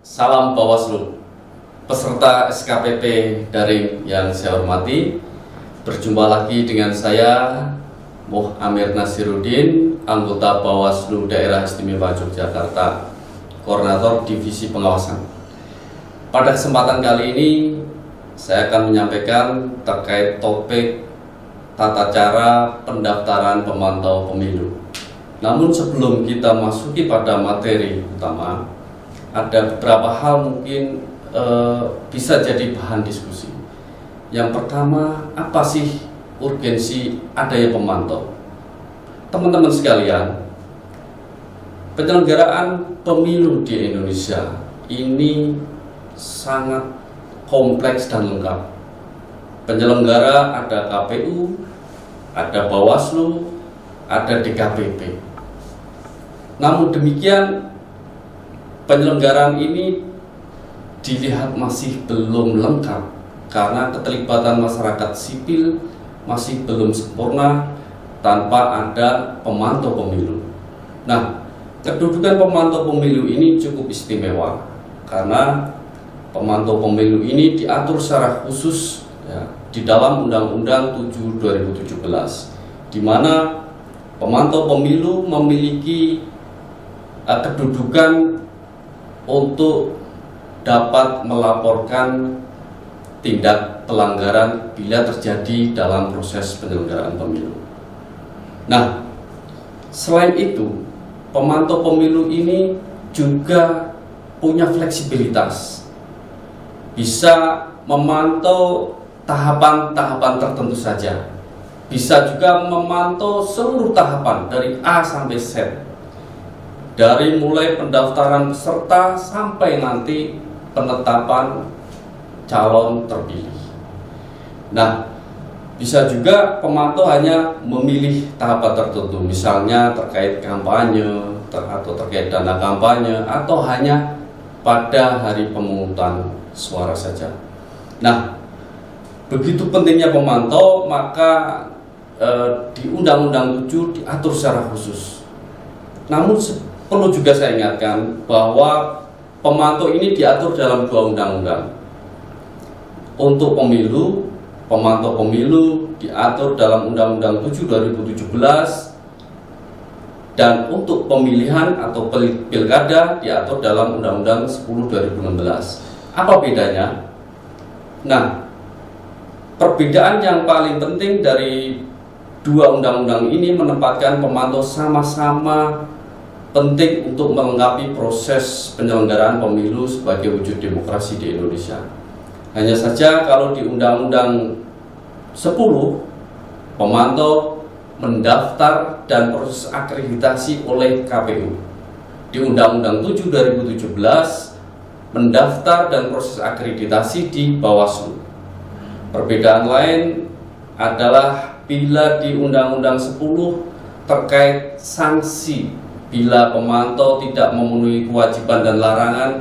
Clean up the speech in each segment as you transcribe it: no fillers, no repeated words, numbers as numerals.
Salam Bawaslu, peserta SKPP daring yang saya hormati. Berjumpa lagi dengan saya, Moh Amir Nasiruddin, anggota Bawaslu Daerah Istimewa Yogyakarta, Koordinator Divisi Pengawasan. Pada kesempatan kali ini, saya akan menyampaikan terkait topik tata cara pendaftaran pemantau pemilu. Namun sebelum kita masuki pada materi utama, ada beberapa hal mungkin bisa jadi bahan diskusi. Yang pertama, apa sih urgensi adanya pemantau? Teman-teman sekalian, penyelenggaraan pemilu di Indonesia ini sangat kompleks dan lengkap. Penyelenggara ada KPU, ada Bawaslu, ada DKPP. Namun demikian, penyelenggaraan ini dilihat masih belum lengkap karena keterlibatan masyarakat sipil masih belum sempurna tanpa ada pemantau pemilu. Nah, kedudukan pemantau pemilu ini cukup istimewa karena pemantau pemilu ini diatur secara khusus di dalam Undang-Undang 7 2017, di mana pemantau pemilu memiliki kedudukan untuk dapat melaporkan tindak pelanggaran bila terjadi dalam proses penyelenggaraan pemilu. Nah, selain itu, pemantau pemilu ini juga punya fleksibilitas, bisa memantau tahapan-tahapan tertentu saja, bisa juga memantau seluruh tahapan dari A sampai Z, dari mulai pendaftaran peserta sampai nanti penetapan calon terpilih. Nah, bisa juga pemantau hanya memilih tahapan tertentu, misalnya terkait kampanye atau terkait dana kampanye, atau hanya pada hari pemungutan suara saja. Nah, begitu pentingnya pemantau, maka di Undang-Undang 7 diatur secara khusus. Namun perlu juga saya ingatkan bahwa pemantau ini diatur dalam dua undang-undang. Untuk pemilu, pemantau pemilu diatur dalam Undang-Undang 7 2017, dan untuk pemilihan atau pilkada diatur dalam Undang-Undang 10 2016. Apa bedanya? Nah, perbedaan yang paling penting dari dua undang-undang ini menempatkan pemantau sama-sama penting untuk melengkapi proses penyelenggaraan pemilu sebagai wujud demokrasi di Indonesia. Hanya saja kalau di Undang-Undang 10, pemantau mendaftar dan proses akreditasi oleh KPU. Di Undang-Undang 7 2017, mendaftar dan proses akreditasi di Bawaslu. Perbedaan lain adalah bila di Undang-Undang 10 terkait sanksi bila pemantau tidak memenuhi kewajiban dan larangan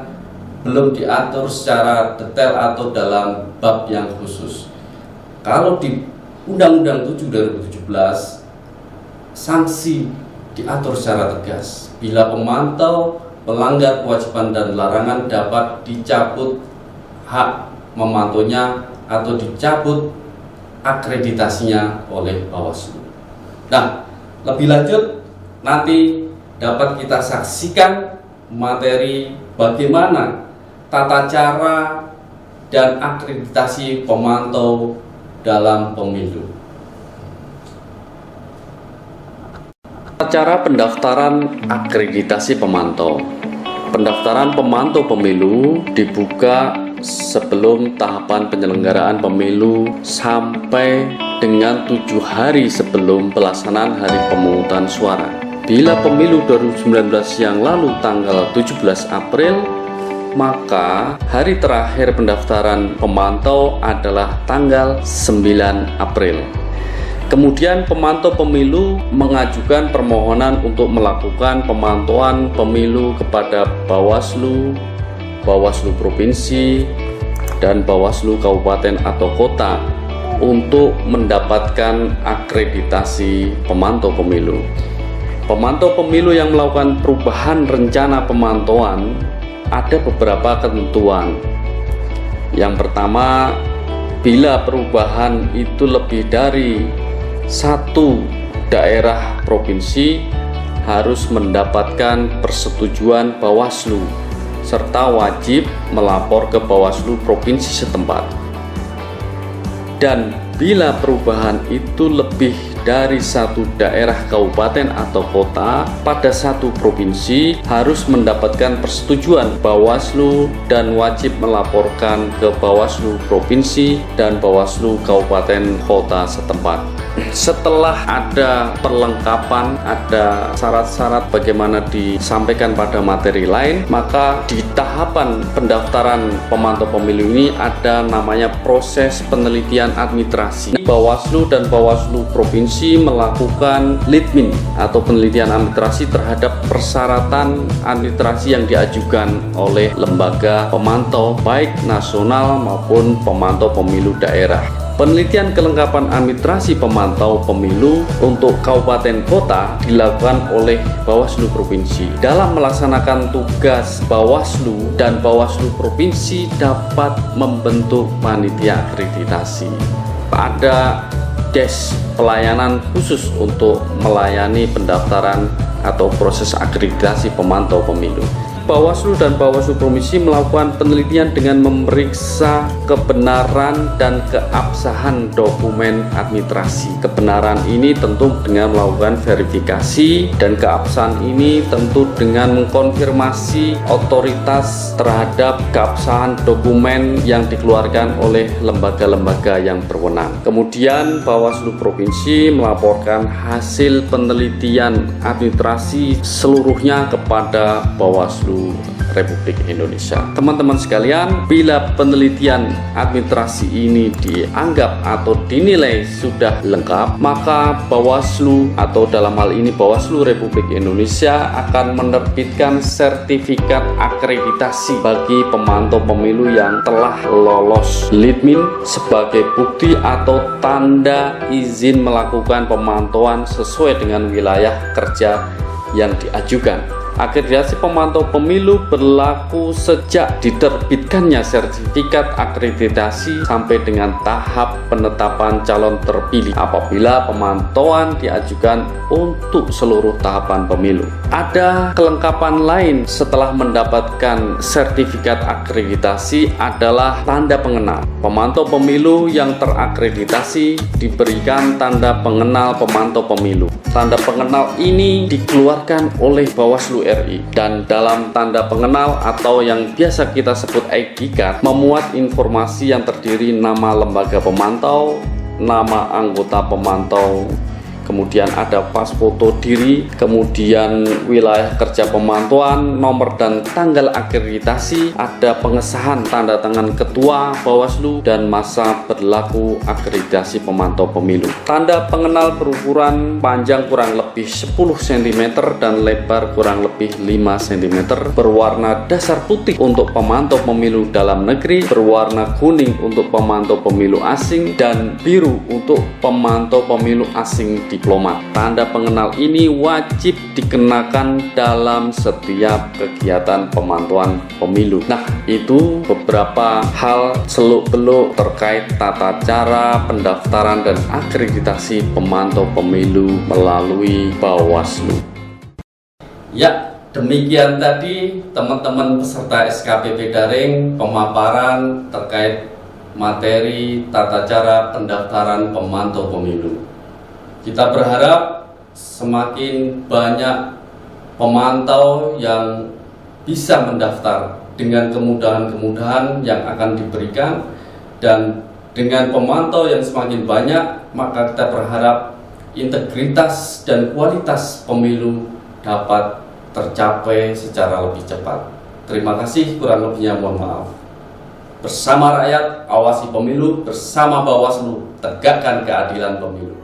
belum diatur secara detail atau dalam bab yang khusus. Kalau di Undang-Undang 7 2017, sanksi diatur secara tegas. Bila pemantau melanggar kewajiban dan larangan, dapat dicabut hak memantaunya atau dicabut akreditasinya oleh Bawaslu. Nah, lebih lanjut nanti dapat kita saksikan materi bagaimana tata cara dan akreditasi pemantau dalam pemilu. Cara pendaftaran akreditasi pemantau. Pendaftaran pemantau pemilu dibuka sebelum tahapan penyelenggaraan pemilu sampai dengan 7 hari sebelum pelaksanaan hari pemungutan suara. Bila pemilu 2019 yang lalu tanggal 17 April, maka hari terakhir pendaftaran pemantau adalah tanggal 9 April. Kemudian pemantau pemilu mengajukan permohonan untuk melakukan pemantauan pemilu kepada Bawaslu, Bawaslu Provinsi, dan Bawaslu Kabupaten atau Kota untuk mendapatkan akreditasi pemantau pemilu. Pemantau pemilu yang melakukan perubahan rencana pemantauan ada beberapa ketentuan. Yang pertama, bila perubahan itu lebih dari satu daerah provinsi, harus mendapatkan persetujuan Bawaslu serta wajib melapor ke Bawaslu provinsi setempat. Dan bila perubahan itu lebih dari satu daerah kabupaten atau kota pada satu provinsi, harus mendapatkan persetujuan Bawaslu dan wajib melaporkan ke Bawaslu provinsi dan Bawaslu kabupaten kota setempat. Setelah ada perlengkapan, ada syarat-syarat bagaimana disampaikan pada materi lain, maka di tahapan pendaftaran pemantau pemilu ini ada namanya proses penelitian administrasi. Bawaslu dan Bawaslu provinsi melakukan litmin atau penelitian administrasi terhadap persyaratan administrasi yang diajukan oleh lembaga pemantau baik nasional maupun pemantau pemilu daerah. Penelitian kelengkapan administrasi pemantau pemilu untuk kabupaten kota dilakukan oleh Bawaslu provinsi. Dalam melaksanakan tugas Bawaslu dan Bawaslu provinsi dapat membentuk panitia akreditasi. Ada desk pelayanan khusus untuk melayani pendaftaran atau proses akreditasi pemantau pemilu. Bawaslu dan Bawaslu provinsi melakukan penelitian dengan memeriksa kebenaran dan keabsahan dokumen administrasi. Kebenaran ini tentu dengan melakukan verifikasi, dan keabsahan ini tentu dengan mengkonfirmasi otoritas terhadap keabsahan dokumen yang dikeluarkan oleh lembaga-lembaga yang berwenang. Kemudian Bawaslu provinsi melaporkan hasil penelitian administrasi seluruhnya kepada Bawaslu Republik Indonesia. Teman-teman sekalian, bila penelitian administrasi ini dianggap atau dinilai sudah lengkap, maka Bawaslu atau dalam hal ini Bawaslu Republik Indonesia akan menerbitkan sertifikat akreditasi bagi pemantau pemilu yang telah lolos litmin sebagai bukti atau tanda izin melakukan pemantauan sesuai dengan wilayah kerja yang diajukan. Akreditasi pemantau pemilu berlaku sejak diterbitkannya sertifikat akreditasi sampai dengan tahap penetapan calon terpilih apabila pemantauan diajukan untuk seluruh tahapan pemilu. Ada kelengkapan lain setelah mendapatkan sertifikat akreditasi adalah tanda pengenal. Pemantau pemilu yang terakreditasi diberikan tanda pengenal pemantau pemilu. Tanda pengenal ini dikeluarkan oleh Bawaslu RI, dan dalam tanda pengenal atau yang biasa kita sebut ID card memuat informasi yang terdiri nama lembaga pemantau, nama anggota pemantau, kemudian ada pas foto diri, kemudian wilayah kerja pemantauan, nomor dan tanggal akreditasi, ada pengesahan tanda tangan ketua Bawaslu, dan masa berlaku akreditasi pemantau pemilu. Tanda pengenal berukuran panjang kurang lebih 10 cm dan lebar kurang lebih 5 cm, berwarna dasar putih untuk pemantau pemilu dalam negeri, berwarna kuning untuk pemantau pemilu asing, dan biru untuk pemantau pemilu asing diplomat. Tanda pengenal ini wajib dikenakan dalam setiap kegiatan pemantauan pemilu. Nah, itu beberapa hal seluk-beluk terkait tata cara pendaftaran dan akreditasi pemantau pemilu melalui Bawaslu. Ya, demikian tadi teman-teman peserta SKPP daring pemaparan terkait materi tata cara pendaftaran pemantau pemilu. Kita berharap semakin banyak pemantau yang bisa mendaftar dengan kemudahan-kemudahan yang akan diberikan, dan dengan pemantau yang semakin banyak, maka kita berharap integritas dan kualitas pemilu dapat tercapai secara lebih cepat. Terima kasih, kurang lebihnya mohon maaf. Bersama rakyat, awasi pemilu, bersama Bawaslu, tegakkan keadilan pemilu.